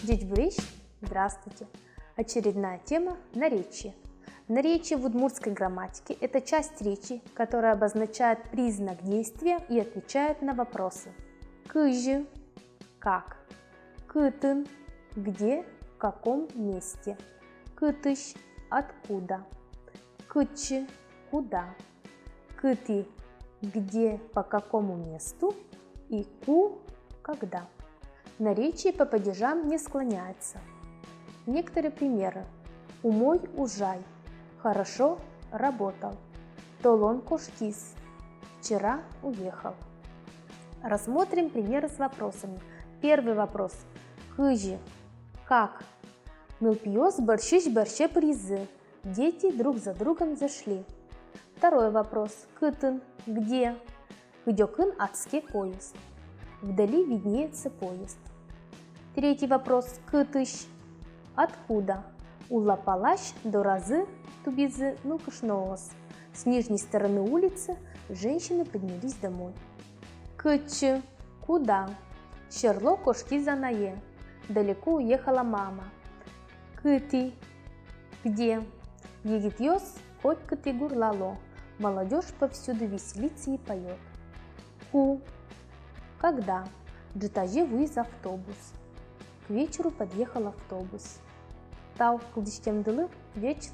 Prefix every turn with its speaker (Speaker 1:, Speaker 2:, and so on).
Speaker 1: Дичь-брыщ, здравствуйте! Очередная тема – наречие. Наречие в удмуртской грамматике – это часть речи, которая обозначает признак действия и отвечает на вопросы. Кыжи – как, кытын – где, в каком месте, кытыш – откуда, кытчи – куда, кыты – где, по какому месту и ку – когда. Наречие по падежам не склоняется. Некоторые примеры. Умой ужай. Хорошо работал. Толон кошкис. Вчера уехал. Рассмотрим примеры с вопросами. Первый вопрос. Кыжи. Как? Мылпьёс борщищ борще призы. Дети друг за другом зашли. Второй вопрос. Кытын. Где? Кыдёкын адский поезд. Вдали виднеется поезд. Третий вопрос. Кытыш. Откуда? Ула палащ до разы тубизы нукшноос. С нижней стороны улицы женщины поднялись домой. Кытчы. Куда? Щерло кошки занае. Далеко уехала мама. Кыты. Где? Егитьёс хоть кыты гурлало. Молодежь повсюду веселится и поет. Ку. Когда? Джитаже выез автобус. К вечеру подъехал автобус. Тау кылдышкемдылы вечер.